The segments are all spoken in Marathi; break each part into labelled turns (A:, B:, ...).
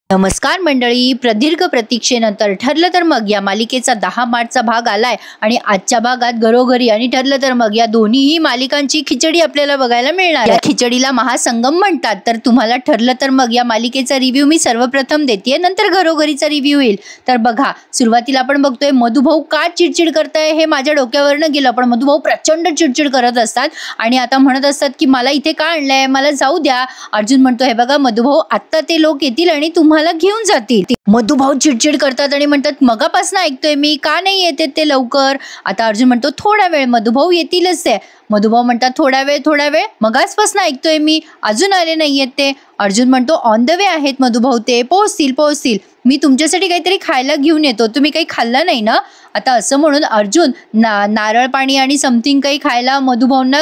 A: नमस्कार मंडळी, प्रदीर्घ प्रतीक्षेनंतर ठरलं तर मग या मालिकेचा 10 मार्चचा भाग आलाय आणि आजच्या भागात घरोघरी आणि ठरलं तर मग या दोन्हीही मालिकांची खिचडी आपल्याला बघायला मिळणार. या खिचडीला महासंगम म्हणतात. तर तुम्हाला ठरलं तर मग या मालिकेचा रिव्ह्यू मी सर्वप्रथम देते, नंतर घरोघरीचा रिव्ह्यू येईल. तर बघा, सुरुवातीला आपण बघतोय मधुभाऊ का चिडचिड करताय हे माझ्या डोक्यावरनं गेलं, पण मधुभाऊ प्रचंड चिडचिड करत असतात आणि आता म्हणत असतात की मला इथे का आणलंय, मला जाऊ द्या. अर्जुन म्हणतो, हे बघा मधुभाऊ, आता ते लोक येतील आणि तुम्हाला घेऊन जातील. मधुभाऊ चिडचिड करतात आणि म्हणतात, मगापासून ऐकतोय मी, का नाही येते ते लवकर. आता अर्जुन म्हणतो, थोडा वेळ मधुभाऊ, येतीलच ते. मधुभाऊ म्हणतात, थोडा वेळ मगाचपासून ऐकतोय मी, अजून आले नाहीयेत ते. अर्जुन म्हणतो, ऑन द वे आहेत मधुभाऊ, ते पोहोचतील. मी तुमच्यासाठी काहीतरी खायला घेऊन येतो, तुम्ही काही खाल्लं नाही ना. आता असं म्हणून अर्जुन नारळ पाणी आणि समथिंग काही खायला मधुभाऊंना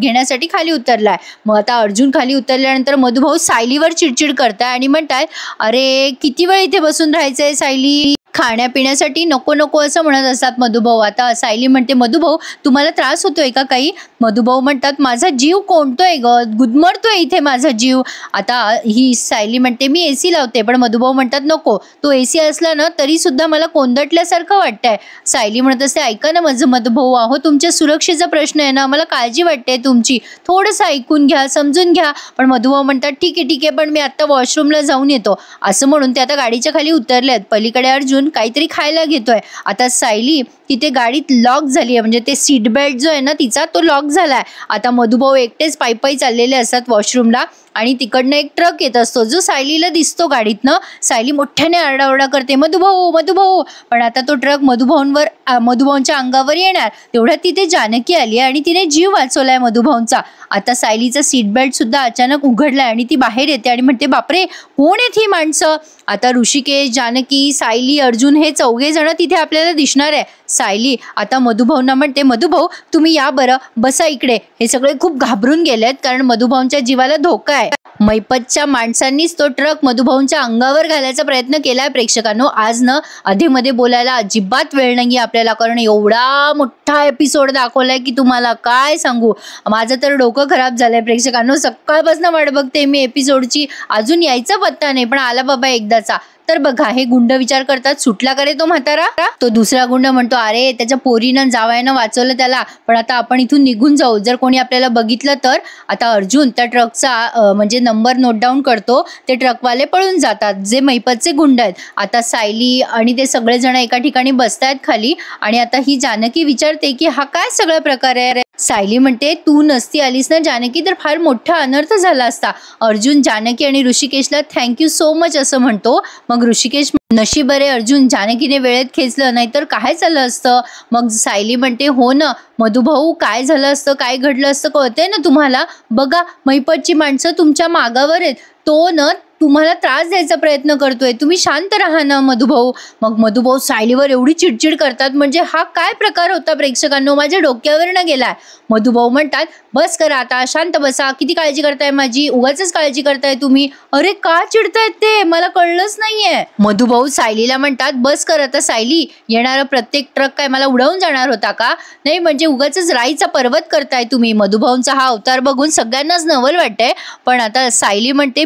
A: घेण्यासाठी खाली उतरलाय. मग आता अर्जुन खाली उतरल्यानंतर मधुभाऊ सायलीवर चिडचिड करताय आणि म्हणताय, अरे किती वेळ इथे बसून राहायचंय सायली, खाण्यापिण्यासाठी नको नको असं म्हणत असतात मधुभाऊ. आता सायली म्हणते, मधुभाऊ तुम्हाला त्रास होतोय का काही. मधुभाऊ म्हणतात, माझा जीव कोंडतोय ग, गुदमरतोय इथे माझा जीव. आता ही सायली म्हणते, मी एसी लावते, पण मधुभाऊ म्हणतात, नको, तो एसी असला ना तरी सुद्धा मला कोंदटल्यासारखं वाटतंय. सायली म्हणत असते, ऐका ना माझं मधुभाऊ, अहो तुमच्या सुरक्षेचा प्रश्न आहे ना, मला काळजी वाटते तुमची, थोडंसं ऐकून घ्या, समजून घ्या. पण मधुभाऊ म्हणतात, ठीक आहे, पण मी आता वॉशरूमला जाऊन येतो. असं म्हणून ते आता गाडीच्या खाली उतरलेत. पलीकडे अर्जुन काहीतरी खायला घेतोय. आता सायली तिथे गाडीत लॉक झाली आहे, म्हणजे ते सीट बेल्ट जो आहे ना तिचा, तो लॉक झालाय. आता मधुभाऊ एकटेच पायी चाललेले असतात वॉशरूमला आणि तिकडनं एक ट्रक येत असतो जो सायलीला दिसतो गाडीतनं. सायली मोठ्याने आरडाओरडा करते, मधुभाऊ. पण आता तो ट्रक मधुभाऊंच्या अंगावर येणार तेवढ्यात तिथे जानकी आली आणि तिने जीव वाचवलाय मधुभाऊंचा. आता सायलीचा सीट बेल्ट सुद्धा अचानक उघडलाय आणि ती बाहेर येते आणि म्हणते, बापरे कोण आहेत ही माणसं. आता ऋषिकेश, जानकी, सायली, अर्जुन हे 4 जण तिथे आपल्याला दिसणार आहे. सायली आता मधुभाऊंना म्हणते, मधुभाऊ तुम्ही या बरं, बसा इकडे. हे सगळे खूप घाबरून गेलेत कारण मधुभाऊंच्या जीवाला धोका आहे. मैपतच्या माणसांनीच तो ट्रक मधुभाऊंच्या अंगावर घालायचा प्रयत्न केलाय. प्रेक्षकांनो, आज न अधेमध्ये बोलायला अजिबात वेळ नाहीये आपल्याला, कारण एवढा मोठा एपिसोड दाखवलाय की तुम्हाला काय सांगू. माझं तर डोकं खराब झालंय प्रेक्षकांनो. सकाळपासून वाट बघते मी एपिसोडची, अजून यायचा पत्ता नाही, पण आला बाबा एकदाचा. तर बघा, हे गुंड विचार करतात, सुटला करे तो म्हातारा. तो दुसरा गुंड म्हणतो, अरे त्याच्या पोरीनं जावयानं वाचवलं त्याला, पण आता आपण इथून निघून जाऊ, जर कोणी आपल्याला बघितलं तर. आता अर्जुन त्या ट्रकचा म्हणजे नंबर नोट डाऊन करतो. ते ट्रकवाले पळून जातात जे मैपतचे गुंड आहेत. आता सायली आणि ते सगळेजण एका ठिकाणी बसतायत खाली आणि आता ही जानकी विचारते की हा काय सगळा प्रकार आहे. सायली म्हणते, तू नसती आलीस ना जानकी तर फार मोठा अनर्थ झाला असता. अर्जुन जानकी आणि ऋषिकेशला थँक्यू सो मच असं म्हणतो. मग ऋषिकेश, नशीब रे अर्जुन, जानकीने वेळेत खेचलं, नाहीतर काय झालं असतं. मग सायली म्हणते, हो ना मधुभाऊ, काय झालं असतं, काय घडलं असतं कळतंय ना तुम्हाला. बघा मैपतची माणसं तुमच्या मागावर आहेत, तो न तुम्हाला त्रास द्यायचा प्रयत्न करतोय, तुम्ही शांत राहा ना मधुभाऊ. मग मधुभाऊ सायलीवर एवढी चिडचिड करतात, म्हणजे हा काय प्रकार होता प्रेक्षकांनो, माझ्या डोक्यावर न गेलाय. मधुभाऊ म्हणतात, बस करा आता, शांत बसा, किती काळजी करताय माझी, उगाचच काळजी करताय तुम्ही. अरे का चिडतायत ते, मला कळलंच नाहीये. मधुभाऊ सायलीला म्हणतात, बस कर आता सायली, येणारा प्रत्येक ट्रक काय मला उडवून जाणार होता का, नाही म्हणजे उगाचच राईचा पर्वत करताय तुम्ही. मधुभाऊंचा हा अवतार बघून सगळ्यांनाच नवल वाटतंय, पण आता सायली म्हणते,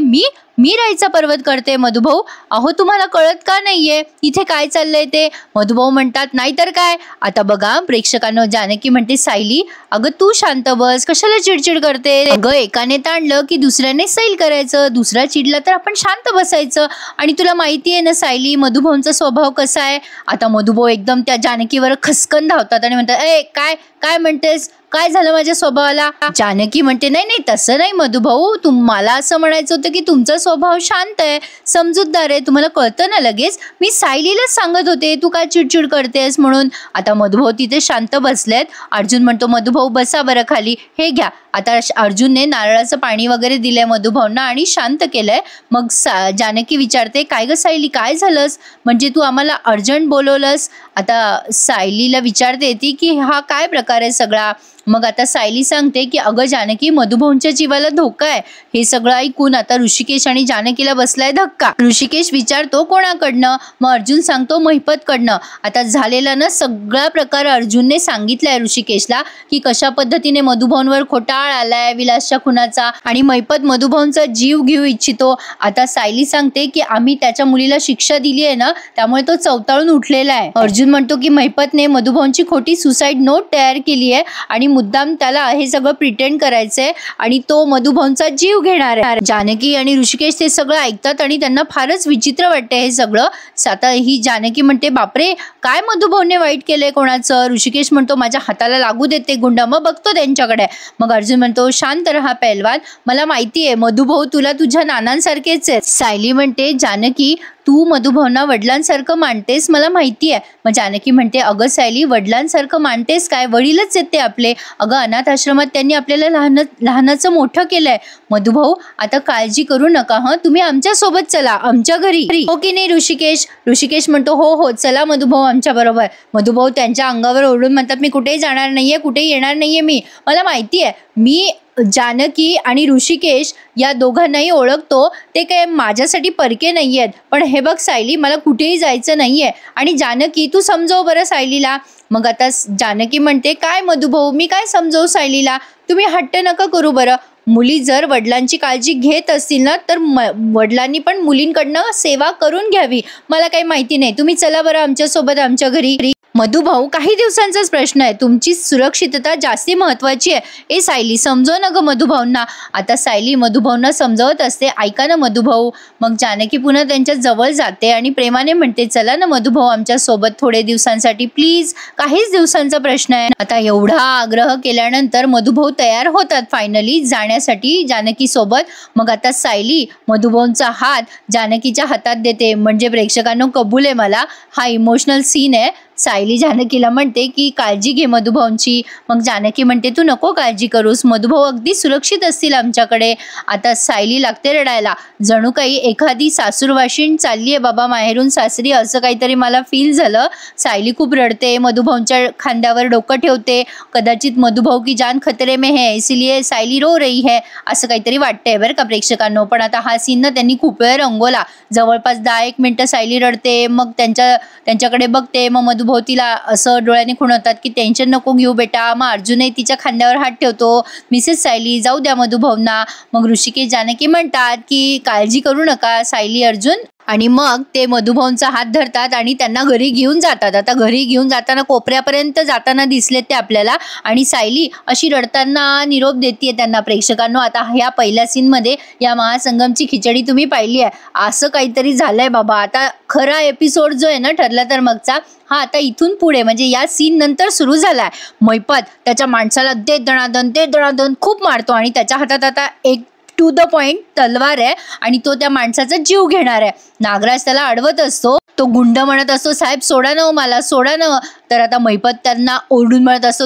A: मी राईचा पर्वत करते मधुभाऊ, अहो तुम्हाला कळत का नाहीये इथे काय चाललंय ते. मधुभाऊ म्हणतात, नाहीतर काय. आता बघा प्रेक्षकांनो, जानकी म्हणते, सायली अगं तू शांत बस, कशाला चिडचिड करते. अगं एकाने ताणलं की दुसऱ्याने सैल करायचं, दुसरा चिडला तर आपण शांत बसायचं. आणि तुला माहिती आहे ना सायली, मधुभाऊंचा स्वभाव कसा आहे. आता मधुभाऊ एकदम त्या जानकीवर खसकन धावतात आणि म्हणतात, काय म्हणतेस, काय झालं माझ्या स्वभावाला. जानकी म्हणते, नाही तसं नाही मधुभाऊ, तुम्हाला असं म्हणायचं होतं की तुमचा स्वभाव शांत आहे, समजूतदार आहे, तुम्हाला कळतं ना लगेच. मी सायलीलाच सांगत होते तू काय चिडचिड करतेस म्हणून. आता मधुभाऊ तिथे शांत बसलेत. अर्जुन म्हणतो, मधुभाऊ बसा बरं खाली, हे घ्या. आता अर्जुनने नारळाचं पाणी वगैरे दिलंय मधुभाऊंना आणि शांत केलंय. मग जानकी विचारते, काय ग सायली, काय झालंस, म्हणजे तू आम्हाला अर्जंट बोलवलंस. आता सायलीला विचारते ती की हा काय प्रकार आहे सगळा. मग आता सायली सांगते की अगं जानकी, मधुभाऊंच्या जीवाला धोका आहे, हे सगळं ऐकून आता ऋषिकेश आणि जानकीला बसलाय धक्का. ऋषिकेश विचारतो कोणाकडनं, मग अर्जुन सांगतो महिपतकडनं. आता झालेला ना सगळा प्रकार अर्जुनने सांगितलाय ऋषिकेशला की कशा पद्धतीने मधुभाऊंवर खोटाळ आलाय विलासच्या खुनाचा आणि महिपत मधुभाऊंचा जीव घेऊ इच्छितो. आता सायली सांगते की आम्ही त्याच्या मुलीला शिक्षा दिली आहे ना, त्यामुळे तो चवताळून उठलेला आहे. अर्जुन म्हणतो की महिपतने मधुभाऊंची खोटी सुसाईड नोट तयार केली आहे आणि मुद्दाम त्याला हे सगळं प्रिटेंड करायचंय आणि तो मधुभाऊंचा जीव घेणार आहे. जानकी आणि ऋषिकेश ते सगळं ऐकतात आणि त्यांना फारच विचित्र वाटते हे सगळं. आता ही जानकी म्हणते बापरे काय मधुभाऊने वाईट केलंय कोणाचं. ऋषिकेश म्हणतो माझ्या हाताला लागू देते गुंड, मग बघतो त्यांच्याकडे. मग अर्जुन म्हणतो शांत रहा पैलवान, मला माहितीये मधुभाऊ तुला तुझ्या नानांसारखेच आहेत. सायली म्हणते जानकी तू मधुभाऊंना वडिलांसारखं मानतेस मला माहितीये. मग जानकी म्हणते अगं सायली वडिलांसारखं मानतेस काय, वडीलच आहेत ते आपले. अगं अनाथ आश्रमात त्यांनी आपल्याला लहानाचं मोठं केलंय. मधुभाऊ आता काळजी करू नका, तुम्ही आमच्या सोबत चला आमच्या घरी, हो की नाही ऋषिकेश. ऋषिकेश म्हणतो हो हो चला मधुभाऊ आमच्या बरोबर. मधुभाऊ त्यांच्या अंगावर ओढून म्हणतात मी कुठेही जाणार नाहीये, कुठेही येणार नाहीये. मला माहितीये मी जानकी आणि ऋषिकेश या दोघांनाही ओळखतो, ते काय माझ्यासाठी परके नाहीयेत. पण हे बघ सायली मला कुठेही जायचं नाहीये आणि जानकी तू समजव बरं सायलीला. मग आता जानकी म्हणते काय मधुभाऊ मी काय समजवू सायलीला, तुम्ही हट्ट नका करू बरं. मुली जर वडिलांची काळजी घेत असतील ना तर वडिलांनी पण मुलींकडनं सेवा करून घ्यावी. मला काही माहिती नाही, तुम्ही चला बरं आमच्या सोबत आमच्या घरी. मधुभाऊ काही दिवसांचाच प्रश्न आहे, तुमची सुरक्षितता जास्ती महत्वाची आहे. ए सायली समजव ना ग मधुभाऊंना. आता सायली मधुभाऊंना समजवत असते ऐका ना मधुभाऊ. मग जानकी पुन्हा त्यांच्या जवळ जाते आणि प्रेमाने म्हणते चला ना मधुभाऊ आमच्या सोबत थोडे दिवसांसाठी प्लीज, काहीच दिवसांचा प्रश्न आहे. आता एवढा आग्रह केल्यानंतर मधुभाऊ तयार होतात फायनली जाण्यासाठी जानकी सोबत. मग आता सायली मधुभाऊंचा हात जानकीच्या हातात देते, म्हणजे प्रेक्षकांनो कबूल आहे मला, हा इमोशनल सीन आहे. सायली जानकीला म्हणते की काळजी घे मधुभाऊंची. मग जानकी म्हणते तू नको काळजी करूस, मधुभाऊ अगदी सुरक्षित असतील आमच्याकडे. आता सायली लागते रडायला, जणू काही एखादी सासूरवाशीण चालली आहे बाबा माहेरून सासरी, असं काहीतरी मला फील झालं. सायली खूप रडते, मधुभाऊंच्या खांद्यावर डोकं ठेवते. कदाचित मधुभाऊ की जान खतरे में है इसलिए सायली रो रही है असं काहीतरी वाटतंय बरं का प्रेक्षकांनो. पण आता हा सीन ना त्यांनी खूप वेळ रंगवला, जवळपास 10-1 मिनिटं सायली रडते, मग त्यांच्याकडे बघते. मग मधुभाऊ तिला असं डोळ्याने खुणवतात की टेन्शन नको घेऊ बेटा. मग अर्जुनही तिच्या खांद्यावर हात ठेवतो, मिसेस सायली जाऊ द्या मधुभाऊंना. मग ऋषिकेश जानकी म्हणतात की काळजी करू नका सायली अर्जुन, आणि मग ते मधुभाऊंचा हात धरतात आणि त्यांना घरी घेऊन जातात. आता घरी घेऊन जाताना कोपऱ्यापर्यंत जाताना दिसलेत ते आपल्याला, आणि सायली अशी रडताना निरोप देते त्यांना. प्रेक्षकांनो आता ह्या पहिल्या सीनमध्ये या महासंगमची खिचडी तुम्ही पाहिली आहे, असं काहीतरी झालंय बाबा. आता खरा एपिसोड जो आहे ना ठरला तर मगचा, हा आता इथून पुढे म्हणजे या सीन नंतर सुरू झालाय. महिपत त्याच्या माणसाला ते दणादण खूप मारतो आणि त्याच्या हातात आता एक टू द पॉइंट तलवार आहे आणि तो त्या माणसाचा जीव घेणार आहे. नागराज त्याला अडवत असतो, तो गुंड म्हणत असतो साहेब सोडा ना मला, सोडा ना. तर आता महिपत त्यांना ओरडून म्हणत असतो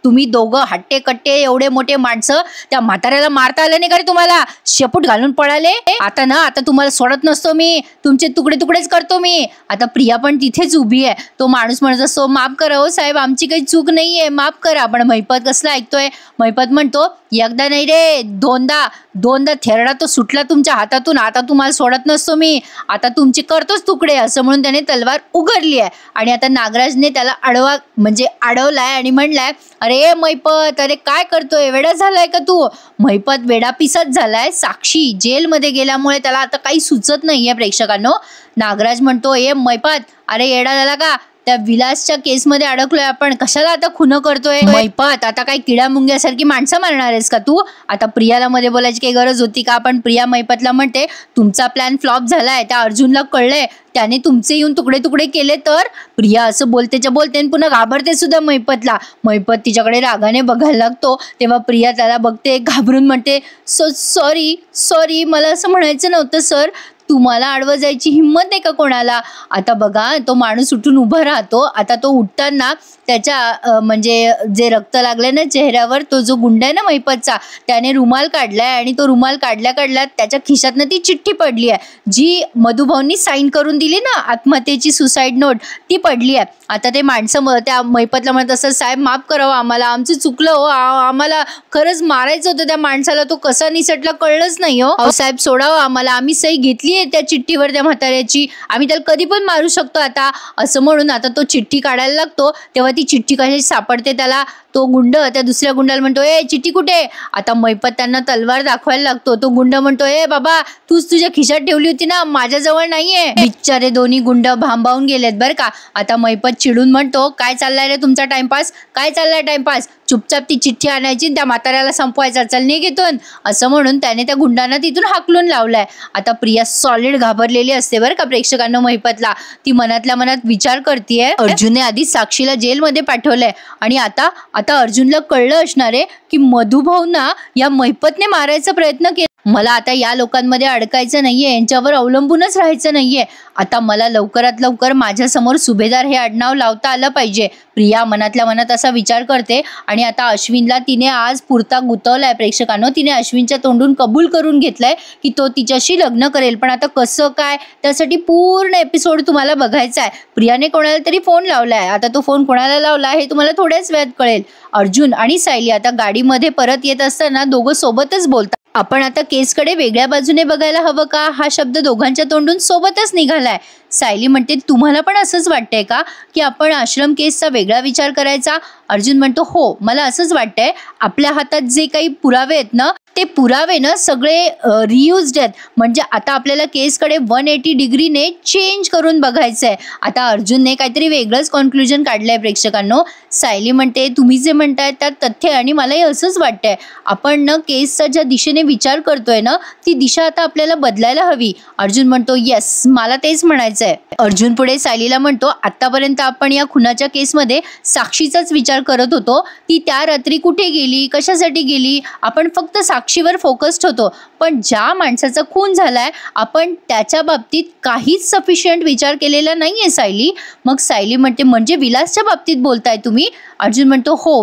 A: तुम्ही दोघं हट्टे कट्टे एवढे मोठे माणसं त्या म्हाताऱ्याला मारता आले नाही का रे तुम्हाला, शेपूट घालून पळाले. आता तुम्हाला सोडत नसतो मी, तुमचे तुकडे तुकडेच करतो मी. आता प्रिया पण तिथेच उभी आहे. तो माणूस म्हणत असतो माफ करा हो साहेब आमची काही चूक नाहीये, माफ करा. पण महिपत कसला ऐकतोय, महिपत म्हणतो एकदा नाही रे दोनदा थेरडा तो सुटला तुमच्या हातातून, आता तुम्हाला सोडत नसतो मी, आता तुमची करतोच तुकडे. असं म्हणून त्याने तलवार उघडली आहे आणि आता नागराजने त्याला अडवलाय आणि म्हणलाय अरे महिपत अरे काय करतोय, वेडा झालाय का तू. महिपत वेडा पिसत झालाय, साक्षी जेलमध्ये गेल्यामुळे त्याला आता काही सुचत नाहीये प्रेक्षकांनो. नागराज म्हणतो ए महिपत अरे येडा झाला का, त्या विलासच्या केसमध्ये अडकलोय आपण, कशाला आता खुन करतोय. महिपत आता काय किडा मुंग्यासारखी माणसं मारणार आहेस का तू. आता प्रियाला मध्ये बोलायची काही गरज होती का. पण प्रिया महिपतला म्हणते तुमचा प्लॅन फ्लॉप झालाय, त्या अर्जुनला कळलंय, त्याने तुमचे येऊन तुकडे तुकडे केले. तर प्रिया असं बोलतेच्या बोलते पुन्हा घाबरते सुद्धा महिपतला. महिपत तिच्याकडे रागाने बघायला लागतो, तेव्हा प्रिया त्याला बघते, घाबरून म्हणते सॉरी मला असं म्हणायचं नव्हतं सर, तुम्हाला आडवं जायची हिंमत नाही का कोणाला? आता बघा तो माणूस उठून उभा राहतो. आता तो उठताना त्याच्या म्हणजे जे रक्त लागलंय ना चेहऱ्यावर, तो जो गुंड आहे ना महिपतचा, त्याने रुमाल काढलाय आणि तो रुमाल काढल्या त्याच्या खिशातनं ती चिठ्ठी पडली आहे जी मधुभाऊंनी साईन करून दिली ना आत्महत्येची सुसाईड नोट, ती पडली आहे. आता ते माणसं त्या महिपतला म्हणत असं, साहेब माफ करावं आम्हाला, आमचं चुकलं हो, आम्हाला खरंच मारायचं होतं त्या माणसाला, तो कसा निसटला कळलंच नाही हो. साहेब सोडावं आम्हाला, आम्ही सही घेतली आहे त्या चिठ्ठीवर त्या म्हाताऱ्याची, आम्ही त्याला कधी पण मारू शकतो आता, असं म्हणून आता तो चिठ्ठी काढायला लागतो. तेव्हा ती चिठ्ठी कशी सापडते त्याला, तो गुंड त्या दुसऱ्या गुंडाला म्हणतो, ए चिठ्ठी कुठे? आता महिपत त्यांना तलवार दाखवायला लागतो. तो गुंड म्हणतो, ए बाबा तूच तुझ्या खिशात ठेवली होती ना, माझ्याजवळ नाहीये. बिचारे दोन्ही गुंड भांबावून गेलेत बरं का. आता महिपत चिडून म्हणतो, काय चाललाय रे तुमचा टाइमपास, काय चाललाय टाइमपास? चुपचाप ती चिठ्ठी आणायची, त्या म्हाताऱ्याला संपवायचा, चल निघितून, असं म्हणून त्याने त्या गुंडांना तिथून हाकलून लावलाय. आता प्रिया सॉलिड घाबरलेली असते बरं का प्रेक्षकांना महिपतला. ती मनातल्या मनात विचार करतेय, अर्जुनने आधी साक्षीला जेलमध्ये पाठवलंय आणि आता अर्जुनला कळलं असणार आहे की मधुभाऊंना या महिपतने मारायचा प्रयत्न केला. मला आता या लोकांमध्ये अडकायचं नाहीये, यांच्यावर अवलंबूनच राहायचं नाहीये. आता मला लवकरात लवकर माझ्या समोर सुभेदार हे आडनाव लावता आलं पाहिजे. प्रिया मनातल्या मनात असा विचार करते आणि आता अश्विनला तिने आज पुरता गुतवलाय प्रेक्षकांनो. तिने अश्विनच्या तोंडून कबूल करून घेतलंय की तो तिच्याशी लग्न करेल. पण आता कसं काय, त्यासाठी पूर्ण एपिसोड तुम्हाला बघायचा आहे. प्रियाने कोणाला तरी फोन लावलाय. आता तो फोन कोणाला लावला हे तुम्हाला थोड्याच वेळात कळेल. अर्जुन आणि सायली आता गाडीमध्ये परत येत असताना दोघं सोबतच बोलतात. आपण आता केसकडे वेगळ्या बाजूने बघायला हवं का, हा शब्द दोघांच्या तोंडून सोबतच निघालाय. सायली म्हणते, तुम्हाला पण असंच वाटतंय का की आपण आश्रम केसचा वेगळा विचार करायचा? अर्जुन म्हणतो, हो मला असंच वाटतंय. आपल्या हातात जे काही पुरावे आहेत ना, ते पुरावे ना सगळे रियुज्ड आहेत. म्हणजे आता आपल्याला केसकडे 180 डिग्रीने चेंज करून बघायचंय. आता अर्जुनने काहीतरी वेगळंच कॉन्क्लुजन काढलंय प्रेक्षकांनो. सायली म्हणते, तुम्ही जे म्हणताय त्यात तथ्य, आणि मलाही असंच वाटतंय. आपण ना केसचा ज्या दिशेने विचार करतोय ना, ती दिशा आता आपल्याला बदलायला हवी. अर्जुन म्हणतो, येस मला तेच म्हणायचंय. अर्जुन पुढे सायलीला म्हणतो, आतापर्यंत आपण या खुनाच्या केसमध्ये साक्षीचाच विचार करत होतो. ती त्या रात्री कुठे गेली, कशासाठी गेली, आपण फक्त साक्षीवर फोकस्ड होतो. पण ज्या माणसाचा खून झालाय आपण त्याच्या बाबतीत काहीच सफिशियंट विचार केलेला नाहीये सायली. मग सायली म्हणते, म्हणजे विलासच्या बाबतीत बोलताय तुम्ही? अर्जुन म्हणतो, हो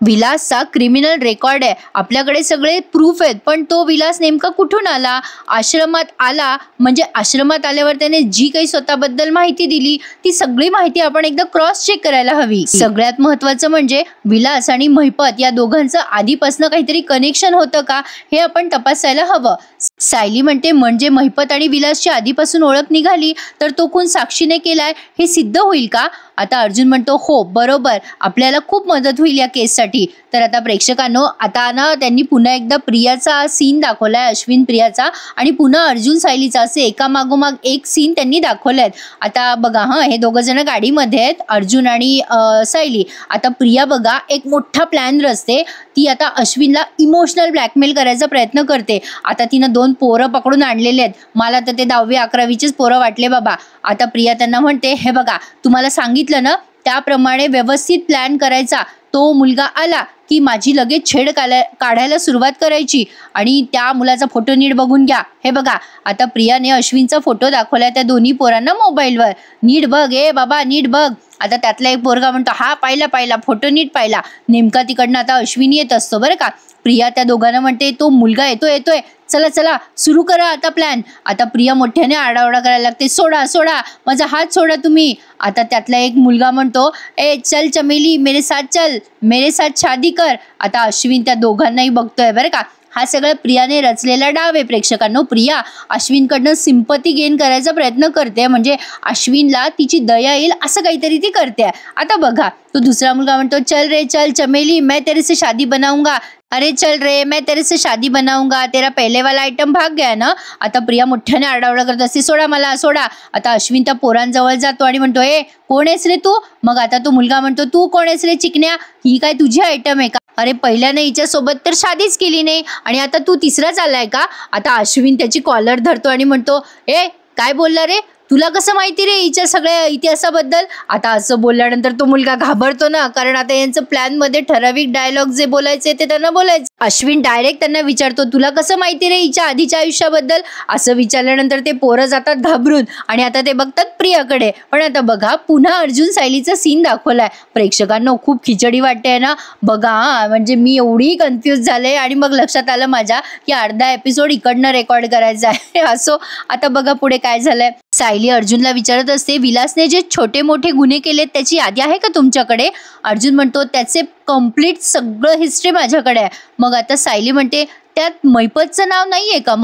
A: विलासचा क्रिमिनल रेकॉर्ड आहे, आपल्याकडे सगळे प्रूफ आहेत. पण तो विलास नेमका कुठून आला? आश्रमात आला, म्हणजे आश्रमात आल्यावर त्याने जी काही स्वतःबद्दल माहिती दिली ती सगळी माहिती आपण एकदा क्रॉस चेक करायला हवी. सगळ्यात महत्वाचं म्हणजे विलास आणि महिपत या दोघांचं आधीपासून काहीतरी कनेक्शन होतं का हे आपण तपासायला हवं. सायली म्हणते, म्हणजे महिपत आणि विलासची आधीपासून ओळख निघाली तर तो खून साक्षीने केलाय हे सिद्ध होईल का? आता अर्जुन म्हणतो, हो बरोबर, आपल्याला खूप मदत होईल या केससाठी. तर आता प्रेक्षकांनो, आता ना त्यांनी पुन्हा एकदा प्रियाचा सीन दाखवलाय, अश्विन प्रियाचा, आणि पुन्हा अर्जुन सायलीचा, असे एकामागोमाग एक सीन त्यांनी दाखवले. आता बघा हे दोघं जण गाडीमध्ये आहेत, अर्जुन आणि सायली. आता प्रिया बघा एक मोठा प्लॅन रचते. ती आता अश्विनला इमोशनल ब्लॅकमेल करायचा प्रयत्न करते. आता तिनं 2 पोरं पकडून आणलेले आहेत. मला तर ते 10वी 11वीचेच पोरं वाटले बाबा. आता प्रिया त्यांना म्हणते, हे बघा तुम्हाला सांगितलं ना त्याप्रमाणे व्यवस्थित प्लॅन करायचा. तो मुलगा आला की माझी लगेच छेड काढायला सुरुवात करायची आणि त्या मुलाचा फोटो नीट बघून घ्या. हे बघा आता प्रियाने अश्विनचा फोटो दाखवलाय त्या दोन्ही पोरांना मोबाईलवर. नीट बघ ए बाबा नीट बघ. आता त्यातला एक पोरगा म्हणतो, हा पाहिला फोटो नीट पाहिला. नेमका तिकडनं आता अश्विन येत असतो बरं का. प्रिया त्या दोघांना म्हणते, तो मुलगा येतोय चला सुरू करा आता प्लॅन. आता प्रिया मोठ्याने आरडाओरडा करायला लागते, सोडा माझा हात सोडा तुम्ही. आता त्यातला एक मुलगा म्हणतो, ए चल चमेली मेरे साथ शादी कर. आता अश्विन त्या दोघांनाही बघतोय बरं का. हा सगळं प्रियाने रचलेला डाव आहे प्रेक्षकांनो. प्रिया अश्विनकडनं सिंपती गेन करायचा प्रयत्न करते, म्हणजे अश्विनला तिची दया येईल असं काहीतरी ती करते. आता बघा तो दुसरा मुलगा म्हणतो, चल रे चल चमेली मैं तेरे से शादी बनाऊंगा. अरे चल रे मैं तेरे से शादी बनाऊंगा, तेरा पहले वाला आइटम भाग गया ना. आता प्रिया मोठ्याने आरडाओरडा करत असते, सोडा मला सोडा. आता अश्विन त्या पोरांजवळ जातो आणि म्हणतो, ए कोण आहेस रे तू? मग आता तो मुलगा म्हणतो, तू कोण आहेस रे चिकन्या? ही काय तुझी आयटम आहे का? अरे पहिल्याने हिच्या सोबत तर शादीच केली नाही आणि आता तू तिसरा चाललाय का? आता अश्विन त्याची कॉलर धरतो आणि म्हणतो, ए काय बोलला रे? तुला कसं माहिती रे हिच्या सगळ्या इतिहासाबद्दल? आता असं बोलल्यानंतर तो मुलगा घाबरतो ना, कारण आता यांचं प्लॅन मध्ये ठराविक डायलॉग जे बोलायचे ते त्यांना बोलायचं. अश्विन डायरेक्ट त्यांना विचारतो, तुला कसं माहिती रे हिच्या आधीच्या आयुष्याबद्दल? असं विचारल्यानंतर ते पोरं जातात घाबरून आणि आता ते बघतात प्रियाकडे. पण आता बघा पुन्हा अर्जुन सायलीचा सीन दाखवलाय. प्रेक्षकांना खूप खिचडी वाटते ना बघा. म्हणजे मी एवढी कन्फ्युज झाले आणि मग लक्षात आलं माझ्या की अर्धा एपिसोड इकडनं रेकॉर्ड करायचा आहे. असो आता बघा पुढे काय झालंय. सायली अर्जुनला विचारत असते, विलासने जे छोटे मोठे गुन्हे केलेत त्याची यादी आहे का तुमच्याकडे? अर्जुन म्हणतो, त्याचे कम्प्लीट सगळं हिस्ट्री माझ्याकडे आहे. मग आता सायली म्हणते, त्यात मैपतचं नाव नाहीये का?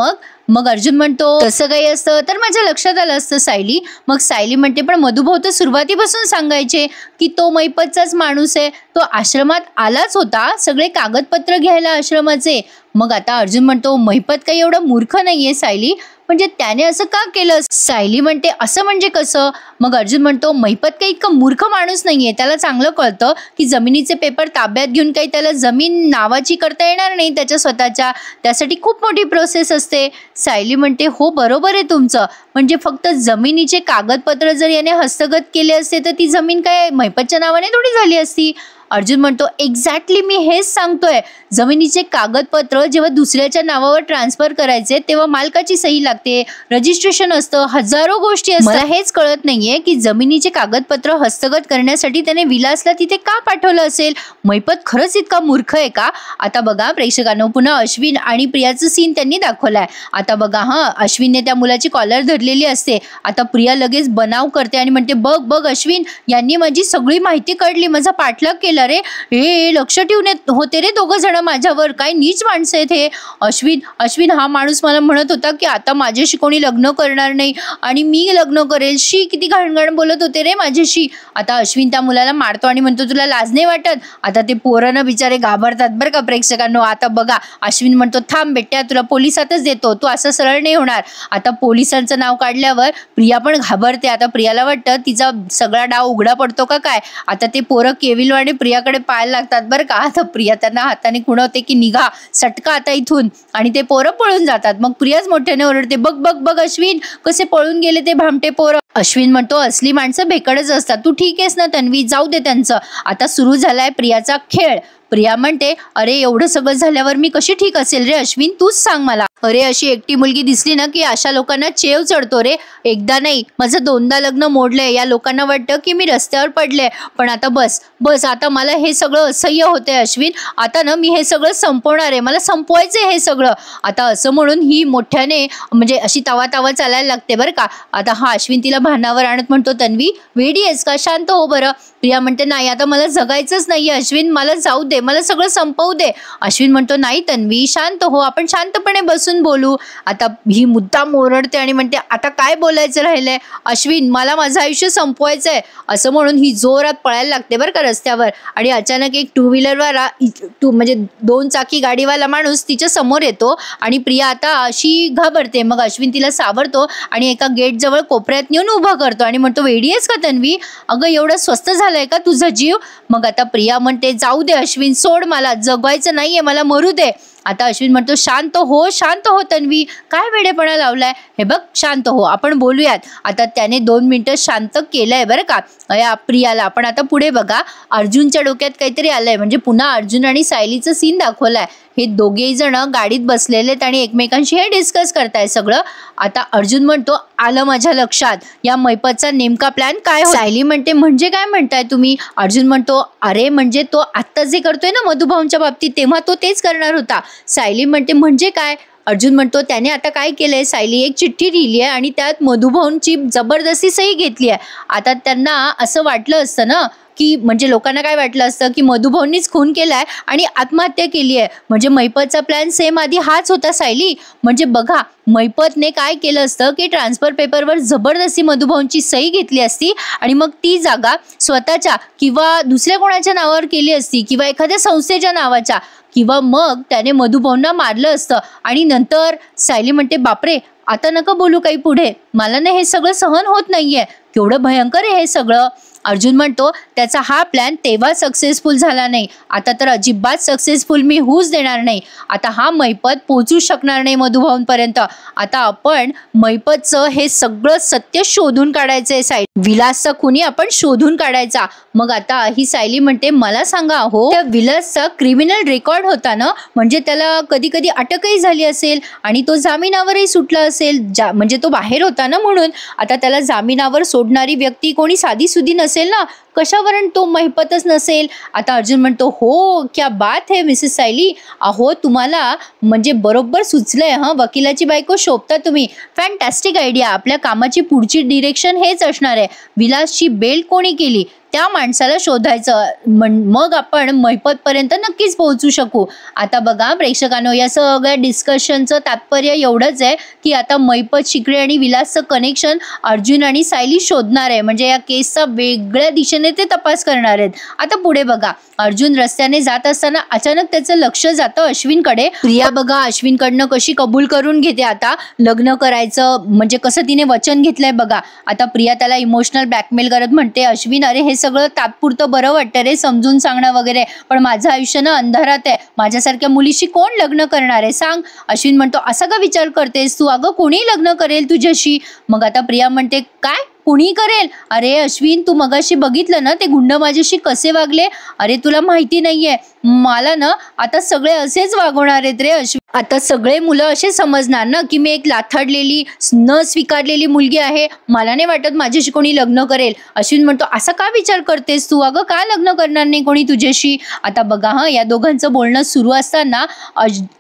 A: मग अर्जुन म्हणतो, तसं काही असतं तर माझ्या लक्षात आलं असतं सायली. मग सायली म्हणते, पण मधुभाऊ तर सुरुवातीपासून सांगायचे की तो मैपतचाच माणूस आहे, तो आश्रमात आलाच होता सगळे कागदपत्र घ्यायला आश्रमाचे. मग आता अर्जुन म्हणतो, मैपत काही एवढं मूर्ख नाहीये सायली, म्हणजे त्याने असं का केलं? सायली म्हणते, असं म्हणजे कसं? मग अर्जुन म्हणतो, मैपत काही इतकं मूर्ख माणूस नाहीये, त्याला चांगलं कळतं की जमिनीचे पेपर ताब्यात घेऊन काही त्याला जमीन नावाची करता येणार नाही त्याच्या स्वतःच्या, त्यासाठी खूप मोठी प्रोसेस असते. सायली म्हणते, हो बरोबर आहे तुमचं, म्हणजे फक्त जमिनीचे कागदपत्र जर याने हस्तगत केले असते तर ती जमीन काय मैपतच्या नावाने थोडी झाली असती. अर्जुन म्हणतो, एक्झॅक्टली मी हेच सांगतोय, जमिनीचे कागदपत्र जेव्हा दुसऱ्याच्या नावावर ट्रान्सफर करायचे तेव्हा मालकाची सही लागते, रजिस्ट्रेशन असतं, हजारो गोष्टी असतात. मला हेच कळत नाहीये की जमिनीचे कागदपत्र हस्तगत करण्यासाठी त्याने विलासला तिथे का पाठवलं असेल? मैपत खरंच इतका मूर्ख आहे का? आता बघा प्रेक्षकांनो, पुन्हा अश्विन आणि प्रियाचं सीन त्यांनी दाखवलाय. आता बघा अश्विनने त्या मुलाची कॉलर धरलेली असते. आता प्रिया लगेच बनाव करते आणि म्हणते, बघ अश्विन, यांनी माझी सगळी माहिती काढली, माझा पाठलाग केला रे. हे लक्ष ठेवून होते रे दोघं जण माझ्यावर, काय नीच माणसं आहेत हे. अश्विन हा माणूस मला म्हणत होता की आता माझ्याशी कोणी लग्न करणार नाही आणि मी लग्न करेल. शी किती घाणघाण बोलत होते रे माझ्याशी. आता अश्विन त्या मुलाला मारतो आणि म्हणतो, तुला लाज नाही वाटत? आता ते पोरांना बिचारे घाबरतात बरं का प्रेक्षकांनो. आता बघा अश्विन म्हणतो, थांब बेट्या, तुला पोलिसातच देतो, तू असं सरळ नाही होणार. आता पोलिसांचं नाव काढल्यावर प्रिया पण घाबरते. आता प्रियाला वाटतं तिचा सगळा डाव उघडा पडतो का काय. आता ते पोरं केविलवाणी प्रियाकडे पाहायला लागतात बरं का. आता प्रिया त्यांना हाताने खुणवते की निघा, सटका आता इथून, आणि ते पोरं पळून जातात. मग प्रियाच मोठ्याने ओरडते, बघ अश्विन, कसे पळून गेले ते भामटे पोरं. अश्विन म्हणतो, असली माणसं भेकडच असतात, तू ठीक आहेस ना तन्वी, जाऊ दे त्यांचं. आता सुरू झालाय प्रियाचा खेळ. प्रिया म्हणते, अरे एवढं सगळं झाल्यावर मी कशी ठीक असेल रे अश्विन, तूच सांग मला. अरे अशी एकटी मुलगी दिसली ना की अशा लोकांना चेव चढतो रे. एकदा नाही, माझं 2दा लग्न मोडलंय. या लोकांना वाटतं की मी रस्त्यावर पडले. पण आता बस आता मला हे सगळं असह्य होतंय अश्विन. आता ना मी हे सगळं संपवणार आहे, मला संपवायचंय हे सगळं. आता असं म्हणून ही मोठ्याने म्हणजे अशी तवा चालायला लागते बरं का. आता अश्विन तिला भानावर आणत म्हणतो, तन्वी वेडी आहेस का, शांत हो बरं. प्रिया म्हणते, नाही आता मला जगायचंच नाहीये अश्विन, मला जाऊ दे, मला सगळं संपवू दे. अश्विन म्हणतो, नाही तन्वी शांत हो, आपण शांतपणे बसून बोलू. आता ही मुद्दाम ओरडते आणि म्हणते, आता काय बोलायचं राहिलंय अश्विन, मला माझं आयुष्य संपवायचंय. असं म्हणून ही जोरात पळायला लागते बरं का रस्त्यावर. आणि अचानक एक 2 व्हीलरवाला म्हणजे 2 चाकी गाडीवाला माणूस तिच्या समोर येतो आणि प्रिया आता अशी घाबरते. मग अश्विन तिला सावरतो आणि एका गेट जवळ कोपऱ्यात नेऊन उभा करतो आणि म्हणतो, वेडी आहेस का तन्वी, अगं एवढं स्वस्त झालंय का तुझा जीव? मग आता प्रिया म्हणते, जाऊ दे अश्विन, सोड, मला जगवायचं नाहीये, मला मरू दे. आता अश्विन म्हणतो, शांत हो तन्वी, काय वेडेपणा लावलाय, हे बघ शांत हो, आपण बोलूयात. आता त्याने 2 मिनिटं शांत केलंय बरं का या प्रियाला. पण आता पुढे बघा, अर्जुनच्या डोक्यात काहीतरी आलंय. म्हणजे पुन्हा अर्जुन आणि सायलीचं सीन दाखवलाय. हे दोघेही जण गाडीत बसलेले आणि एकमेकांशी हे डिस्कस करताय सगळं. आता अर्जुन म्हणतो, आलं माझ्या लक्षात, या मैपतचा नेमका प्लॅन काय. सायली म्हणते, म्हणजे काय म्हणताय तुम्ही? अर्जुन म्हणतो, अरे म्हणजे तो आत्ता जे करतोय ना मधुभाऊंच्या बाबतीत, तेव्हा तो तेच करणार होता. सायली म्हणते, म्हणजे काय? अर्जुन म्हणतो, त्याने आता काय केलंय सायली, एक चिठ्ठी लिहिली आहे आणि त्यात मधुभाऊंची जबरदस्ती सही घेतली आहे. आता त्यांना असं वाटलं असतं ना की म्हणजे लोकांना काय वाटलं असतं की मधुभाऊंनीच खून केलाय आणि आत्महत्या केली आहे. म्हणजे मैपतचा प्लॅन सेम आधी हाच होता सायली. म्हणजे बघा मैपतने काय केलं असतं की ट्रान्सफर पेपरवर जबरदस्ती मधुभाऊंची सही घेतली असती आणि मग ती जागा स्वतःच्या किंवा दुसऱ्या कोणाच्या नावावर केली असती किंवा एखाद्या संस्थेच्या नावाच्या, किंवा मग त्याने मधुभाऊंना मारलं असतं. आणि नंतर सायली म्हणते, बापरे आता नका बोलू काही पुढे, मला ना हे सगळं सहन होत नाहीये, केवढं भयंकर आहे हे सगळं. अर्जुन म्हणतो त्याचा हा प्लॅन तेव्हा सक्सेसफुल झाला नाही, आता तर अजिबात सक्सेसफुल मी होऊच देणार नाही. आता हा मैपत पोहोचू शकणार नाही मधुभाऊंपर्यंत. आता आपण मैपतचं हे सगळं सत्य शोधून काढायचंय. विलासचा खुनी आपण शोधून काढायचा. मग आता ही सायली म्हणते मला सांगा हो, त्या विलासचा क्रिमिनल रेकॉर्ड होता ना, म्हणजे त्याला कधी कधी अटकही झाली असेल आणि तो जामिनावरही सुटला असेल, म्हणजे तो बाहेर होता ना म्हणून. आता त्याला जामिनावर सोडणारी व्यक्ती कोणी साधी सुधी नसेल ना, कशावरून तो महिपतच नसेल. आता अर्जुन म्हणतो हो क्या बात है मिसेस सायली, अहो तुम्हाला म्हणजे बरोबर सुचलंय. हा वकिलाची बायको शोभता तुम्ही, फॅन्टॅस्टिक आयडिया. आपल्या कामाची पुढची डिरेक्शन हेच असणार आहे. विलासची बेल्ट कोणी केली त्या माणसाला शोधायचं, मग आपण महिपतपर्यंत नक्कीच पोहोचू शकू. आता बघा प्रेक्षकांनो, या सगळ्या डिस्कशनचं तात्पर्य एवढंच आहे की आता महिपत शिकरे आणि विलासचं कनेक्शन अर्जुन आणि सायली शोधणार आहे. म्हणजे या केसचा वेगळ्या दिशेने ते तपास करणार आहेत. आता पुढे बघा, अर्जुन रस्त्याने जात असताना अचानक त्याचं लक्ष जातं अश्विनकडे. प्रिया बघा अश्विनकडनं कशी कबूल करून घेते आता लग्न करायचं, म्हणजे कसं तिने वचन घेतलंय बघा. आता प्रिया त्याला इमोशनल ब्लॅकमेल करत म्हणते अश्विन अरे हे सगळं तात्पुरतं बरं वाटतं रे, समजून सांगणं वगैरे, पण माझं आयुष्य ना अंधारात आहे. माझ्यासारख्या मुलीशी कोण लग्न करणार आहे सांग. अश्विन म्हणतो असा का विचार करतेस तू, अगं कोणी लग्न करेल तुझ्याशी. मग आता प्रिया म्हणते काय कुणी करेल, अरे अश्विन तू मगाशी बघितलं ना ते गुंड माझ्याशी कसे वागले, अरे तुला माहिती नाहीये मला ना आता सगळे असेच वागवणार आहेत रे अश्विन. आता सगळे मुलं असे समजणार ना की मी एक लाथाडलेली न स्वीकारलेली मुलगी आहे, मला नाही वाटत माझ्याशी कोणी लग्न करेल. अश्विन म्हणतो असा का विचार करतेस तू, अगं का लग्न करणार नाही कोणी तुझ्याशी. आता बघा हा या दोघांचं बोलणं सुरू असताना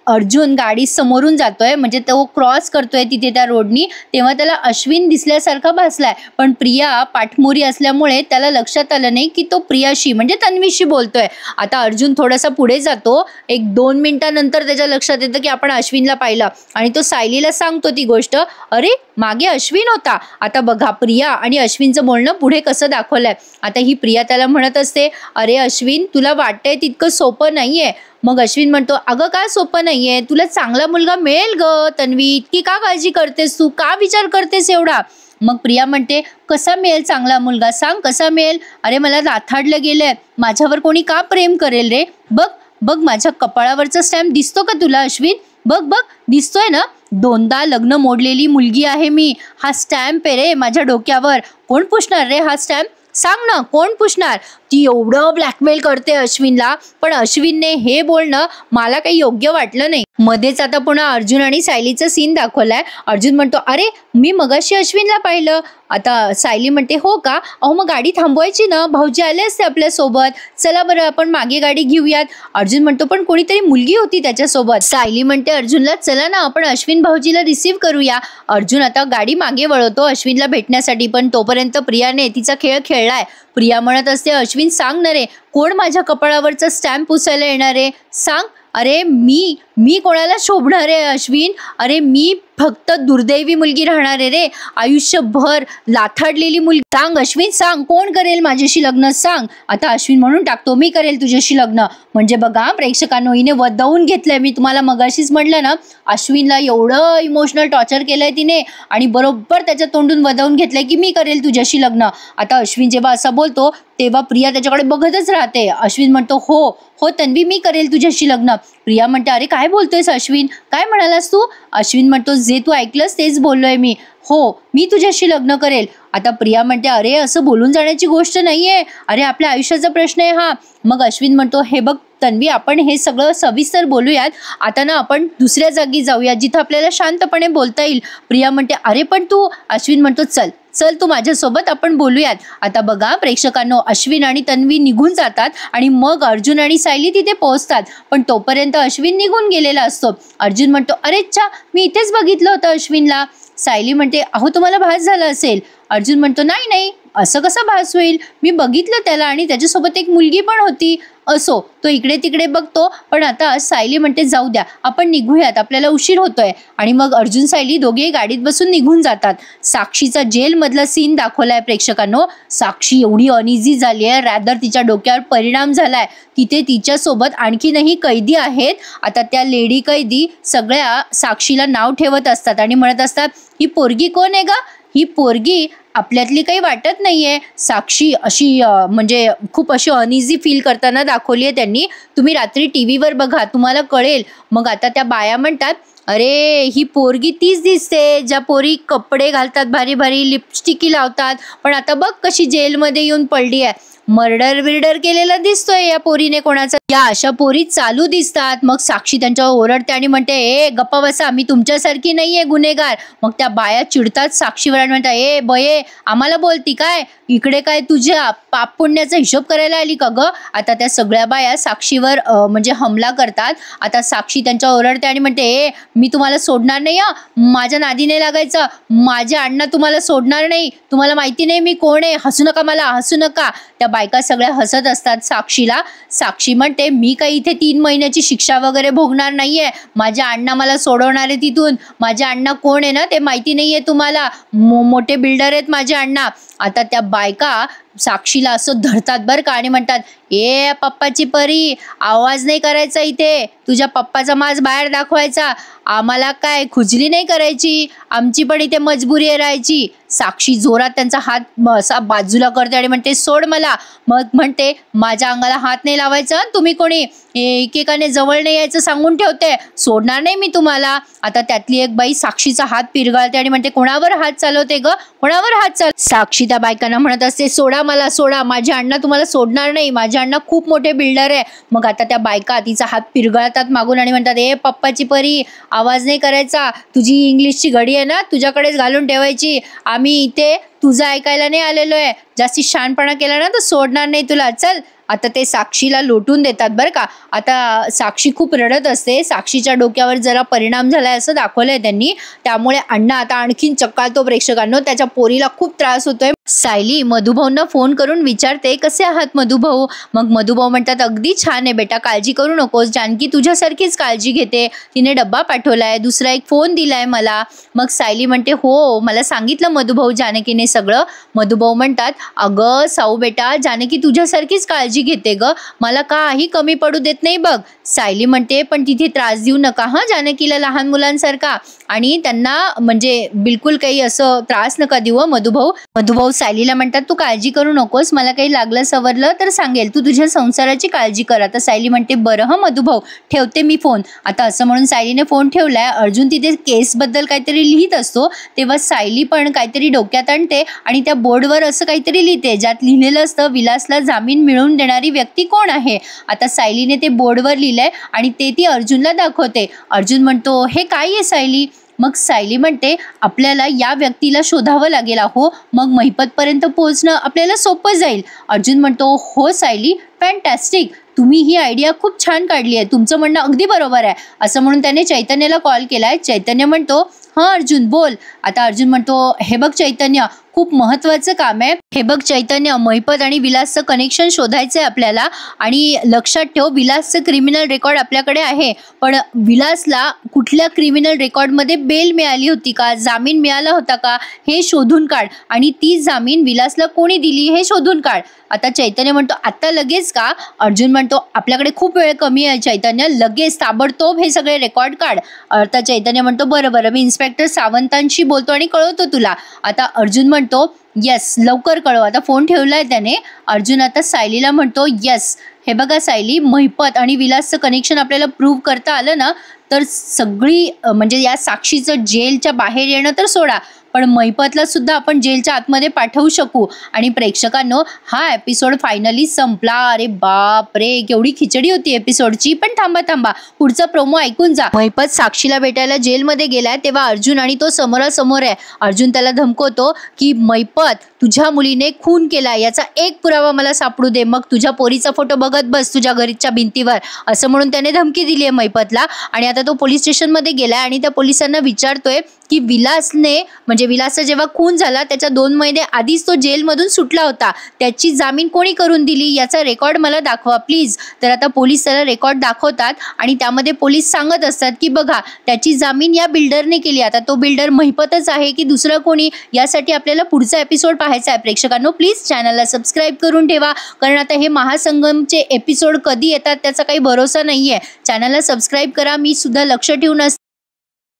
A: अर्जुन गाडी समोरून जातोय, म्हणजे तो क्रॉस करतोय तिथे त्या रोडनी, तेव्हा त्याला अश्विन दिसल्यासारखा भासलाय. पण प्रिया पाठमोरी असल्यामुळे त्याला लक्षात आलं नाही की तो प्रियाशी म्हणजे तन्वीशी बोलतोय. आता अर्जुन थोडासा पुढे जातो, 1-2 मिनिटांनंतर त्याच्या लक्षात येतं की आपण अश्विनला पाहिलं आणि तो सायलीला सांगतो ती गोष्ट, अरे मागे अश्विन होता. आता बघा प्रिया आणि अश्विनचं बोलणं पुढे कसं दाखवलंय. आता ही प्रिया त्याला म्हणत असते अरे अश्विन तुला वाटतंय तितकं सोपं नाहीये. मग अश्विन म्हणतो अगं काय सोपं नाहीये, तुला चांगला मुलगा मिळेल ग तन्वी, इतकी का काळजी करतेस तू, का विचार करतेस एवढा. मग प्रिया म्हणते कसा मिळेल चांगला मुलगा सांग, कसा मिळेल, अरे मला लाथाडलं गेलंय, माझ्यावर कोणी का प्रेम करेल रे. बघ बघ माझ्या कपाळावरचा स्टॅम्प दिसतो का तुला अश्विन, बघ बघ दिसतोय ना, 2दा लग्न मोडलेली मुलगी आहे मी, हा स्टॅम्प आहे रे माझ्या डोक्यावर, कोण पुसणार रे हा स्टॅम्प, सांग ना कोण पुसणार. ती एवढं ब्लॅकमेल करते अश्विनला, पण अश्विनने हे बोलणं मला काही योग्य वाटलं नाही. मध्येच आता पुन्हा अर्जुन आणि सायलीचं सीन दाखवलाय. अर्जुन म्हणतो अरे मी मगाशी अश्विनला पाहिलं. आता सायली म्हणते हो का, अहो मग गाडी थांबवायची ना, भाऊजी आले असते आपल्या सोबत, चला बरं आपण मागे गाडी घेऊयात. अर्जुन म्हणतो पण कोणीतरी मुलगी होती त्याच्यासोबत. सायली म्हणते अर्जुनला चला ना आपण अश्विन भाऊजीला रिसीव्ह करूया. अर्जुन आता गाडी मागे वळवतो अश्विनला भेटण्यासाठी, पण तोपर्यंत प्रियाने तिचा खेळ खेळलाय. प्रिया म्हणत असते अश्विन सांग ना रे, कोण माझ्या कपाळावरचा स्टॅम्प पुसायला येणार आहे सांग. अरे मी कोणाला शोभणार आहे अश्विन, अरे मी फक्त दुर्दैवी मुलगी राहणार आहे रे आयुष्यभर, लाथाडलेली मुलगी. सांग अश्विन सांग कोण करेल माझ्याशी लग्न सांग. आता अश्विन म्हणून टाकतो मी करेल तुझ्याशी लग्न. म्हणजे बघा प्रेक्षकांनो हिने वदवून घेतलंय. मी तुम्हाला मगाशीच म्हटलं ना अश्विनला एवढं इमोशनल टॉर्चर केलंय तिने आणि बरोबर त्याच्या तोंडून वदवून घेतलंय की मी करेल तुझ्याशी लग्न. आता अश्विन जेव्हा असं बोलतो तेव्हा प्रिया त्याच्याकडे बघतच राहते. अश्विन म्हणतो हो हो तन्वी मी करेल तुझ्याशी लग्न. प्रिया म्हणते अरे काय बोलतोयस अश्विन, काय म्हणालास तू. अश्विन म्हणतो जे तू ऐकलंस तेच बोललोय मी, हो मी तुझ्याशी लग्न करेल. आता प्रिया म्हणते अरे असं बोलून जाण्याची गोष्ट नाहीये, अरे आपल्या आयुष्याचा प्रश्न आहे हा. मग अश्विन म्हणतो हे बघ तन्वी आपण हे सगळं सविस्तर बोलूयात, आता ना आपण दुसऱ्या जागी जाऊया जिथं आपल्याला शांतपणे बोलता येईल. प्रिया म्हणते अरे पण तू. अश्विन म्हणतो चल चल तू माझ्यासोबत आपण बोलूयात. आता बघा प्रेक्षकांनो अश्विन आणि तन्वी निघून जातात आणि मग अर्जुन आणि सायली तिथे पोहोचतात, पण तोपर्यंत अश्विन निघून गेलेला असतो. अर्जुन म्हणतो अरे अच्छा मी इथेच बघितलं होतं अश्विनला. सायली म्हणते अहो तुम्हाला भास झाला असेल. अर्जुन म्हणतो नाही नाही असं कसं भास होईल, मी बघितलं त्याला आणि त्याच्यासोबत एक मुलगी पण होती. असो तो इकडे तिकडे बघतो, पण आता सायली म्हणते जाऊ द्या आपण निघूयात आपल्याला उशीर होतोय. आणि मग अर्जुन सायली दोघेही गाडीत बसून निघून जातात. साक्षीचा जेल मधला सीन दाखवलाय प्रेक्षकांनो. साक्षी एवढी अनइझी झाली आहे, रॅदर तिच्या डोक्यावर परिणाम झालाय. तिथे तिच्यासोबत आणखीनही कैदी आहेत. आता त्या लेडी कैदी सगळ्या साक्षीला नाव ठेवत असतात आणि म्हणत असतात ही पोरगी कोण आहे गा, ही पोरगी आपल्यातली काही वाटत नाहीये. साक्षी अशी म्हणजे खूप अशी अनइझी फील करताना दाखवली आहे त्यांनी. तुम्ही रात्री टीव्हीवर बघा, तुम्हाला कळेल. मग आता त्या बाया म्हणतात, अरे ही पोरगी तीच दिसते ज्या पोरी कपडे घालतात भारी भारी, लिपस्टिकी लावतात, पण आता बघ कशी जेलमध्ये येऊन पडली आहे. मर्डर विर्डर केलेला दिसतोय या पोरीने कोणाचा. या अशा पोरी चालू दिसतात. मग साक्षी त्यांच्यावर ओरडते आणि म्हणते, ए गप्पा बसा, मी तुमच्यासारखी नाहीये गुन्हेगार. मग त्या बाया चिडतात साक्षीवर आणि म्हणतात, ए बये आम्हाला बोलती काय, इकडे काय तुझ्या पाप पुण्याचा हिशोब करायला आली का ग. आता त्या सगळ्या बाया साक्षीवर म्हणजे हमला करतात. आता साक्षी त्यांच्यावर ओरडते आणि म्हणते, ए मी तुम्हाला सोडणार नाही, माझ्या नादीने लागायचं, माझे अण्णा तुम्हाला सोडणार नाही, तुम्हाला माहिती नाही मी कोण आहे, हसू नका मला, हसू नका. त्या बायका सगळ्या हसत असतात साक्षीला. साक्षी म्हणते, मी काही इथे 3 महिन्याची शिक्षा वगैरे भोगणार नाहीये, माझ्या अण्णा मला सोडवणार आहे तिथून. माझे अण्णा कोण आहे ना ते माहिती नाहीये तुम्हाला, मोठे बिल्डर आहेत माझे अण्णा. आता त्या बायका साक्षीला असं धरतात बरं का आणि म्हणतात, ए पप्पाची परी, आवाज नाही करायचा इथे, तुझ्या पप्पाचा माज बाहेर दाखवायचा, आम्हाला काय खुजली नाही करायची, आमची पण इथे मजबुरी आहे राहायची. साक्षी जोरात त्यांचा हात असा बाजूला करते आणि म्हणते, सोड मला. मग म्हणते, माझ्या अंगाला हात नाही लावायचा, तुम्ही कोणी एकेकाने जवळ नाही यायचं सांगून ठेवते, सोडणार नाही मी तुम्हाला. आता त्यातली एक बाई साक्षीचा हात पिरगाळते आणि म्हणते, कोणावर हात चालवते ग, कोणावर हात चाल. साक्षी त्या बायकांना म्हणत असते, सोडा मला, सोडा, माझे अण्णा तुम्हाला सोडणार नाही, माझे अण्णा खूप मोठे बिल्डर आहे. मग आता त्या बायका तिचा हात पिरगाळतात मागून आणि म्हणतात, ए पप्पाची परी, आवाज नाही करायचा, तुझी इंग्लिशची घडी आहे ना तुझ्याकडेच घालून ठेवायची, आम्ही इथे तुझं ऐकायला नाही आलेलो आहे, जास्ती शहाणपणा केला ना तर सोडणार नाही तुला, चल. आता ते साक्षीला लोटून देतात बरं का. आता साक्षी खूप रडत असते. साक्षीच्या डोक्यावर जरा परिणाम झालाय असं दाखवलंय त्यांनी. त्यामुळे अण्णा आता आणखीन चक्काळतो प्रेक्षकांनो. त्याच्या पोरीला खूप त्रास होतोय. सायली मधुभाऊंना फोन करून विचारते, कसे आहात मधुभाऊ. मग मधुभाऊ म्हणतात, अगदी छान आहे बेटा, काळजी करू नकोस, जानकी तुझ्यासारखीच काळजी घेते, तिने डब्बा पाठवलाय, दुसरा एक फोन दिलाय मला. मग सायली म्हणते, हो मला सांगितलं मधुभाऊ जानकीने सगळं. मधुभाऊ म्हणतात, अगं साऊ बेटा, जानकी तुझ्यासारखीच काळजी घेते ग, मला काही कमी पडू देत नाही बघ. सायली म्हणते, पण तिथे त्रास देऊ नका हा जानकीला लहान मुलांसारखा, आणि त्यांना म्हणजे बिलकुल काही असं त्रास नका देऊ मधुभाऊ. मधुभाऊ सायलीला म्हणतात, तू काळजी करू नकोस, मला काही लागलं सवरलं तर सांगेल, तू तुझ्या संसाराची काळजी कर. आता सायली म्हणते, बरं हा मधुभाऊ, ठेवते मी फोन. आता असं म्हणून सायलीने फोन ठेवलाय. अर्जुन तिथे केसबद्दल काहीतरी लिहित असतो, तेव्हा सायली पण काहीतरी डोक्यात आणते आणि त्या बोर्डवर असं काहीतरी लिहिते, ज्यात लिहिलेलं असतं, विलासला जामीन मिळवून देणारी व्यक्ती कोण आहे. आता सायलीने ते बोर्डवर लिहिलंय आणि ते ती अर्जुनला दाखवते. अर्जुन म्हणतो, हे काय आहे सायली. मग सायली म्हणते, आपल्याला या व्यक्तीला शोधावं लागेल हो, मग महिपतपर्यंत पोहोचणं आपल्याला सोपं जाईल. अर्जुन म्हणतो, हो सायली, फॅन्टॅस्टिक, तुम्ही ही आयडिया खूप छान काढली आहे, तुमचं म्हणणं अगदी बरोबर आहे. असं म्हणून त्याने चैतन्याला कॉल केलाय. चैतन्य म्हणतो, हां अर्जुन बोल. आता अर्जुन म्हणतो, हे बघ चैतन्य, खूप महत्त्वाचं काम आहे. हे बघ चैतन्य, महिपत आणि विलासचं कनेक्शन शोधायचं आहे आपल्याला, आणि लक्षात ठेव विलासचं क्रिमिनल रेकॉर्ड आपल्याकडे आहे, पण विलासला कुठल्या क्रिमिनल रेकॉर्डमध्ये बेल मिळाली होती का, जामीन मिळाला होता का, हे शोधून काढ, आणि ती जामीन विलासला कोणी दिली हे शोधून काढ. आता चैतन्य म्हणतो, आता लगेच का. अर्जुन म्हणतो, आपल्याकडे खूप वेळ कमी आहे चैतन्य, लगेच ताबडतोब हे सगळे रेकॉर्ड काढ. आता चैतन्य म्हणतो, बरं बरं, मी इन्स्पेक्टर सावंतांशी बोलतो आणि कळवतो तुला. आता अर्जुन म्हणतो, यस लवकर कळव. आता फोन ठेवलाय त्याने. अर्जुन आता सायलीला म्हणतो, यस हे बघा सायली, महिपत आणि विलासचं कनेक्शन आपल्याला प्रूव्ह करता आलं ना तर सगळी म्हणजे या साक्षीचं जेलच्या बाहेर येणं तर सोडा, पण महिपतला सुद्धा आपण जेलच्या आतमध्ये पाठवू शकू. आणि प्रेक्षकांनो, हा एपिसोड फायनली संपला. अरे बाप रे, केवढी खिचडी होती एपिसोडची. पण थांबा, पुढचा प्रोमो ऐकून जा. महिपत साक्षीला भेटायला जेलमध्ये गेलाय तेव्हा अर्जुन आणि तो समोरासमोर आहे. अर्जुन त्याला धमकवतो की महिपत, तुझ्या मुलीने खून केला, याचा एक पुरावा मला सापडू दे, मग तुझ्या पोरीचा फोटो बघत बस तुझ्या घरीच्या भिंतीवर, असं म्हणून त्याने धमकी दिली आहे महिपतला. आणि आता तो पोलीस स्टेशनमध्ये गेलाय आणि त्या पोलिसांना विचारतोय की विलासने म्हणजे विलासचा जेव्हा खून झाला त्याच्या 2 महिने आधीच तो जेलमधून सुटला होता, त्याची जामीन कोणी करून दिली याचा रेकॉर्ड मला दाखवा प्लीज. तर आता पोलीस त्याला रेकॉर्ड दाखवतात आणि त्यामध्ये पोलीस सांगत असतात की बघा, त्याची जामीन या बिल्डरने केली. आता तो बिल्डर महिपतच आहे की दुसरं कोणी, यासाठी आपल्याला पुढचा एपिसोड पाहायचा आहे. प्रेक्षकांनो, प्लीज चॅनलला सबस्क्राईब करून ठेवा, कारण आता हे महासंगमचे एपिसोड कधी येतात त्याचा काही भरोसा नाहीये. चॅनलला सबस्क्राईब करा, मी सुद्धा लक्ष ठेवून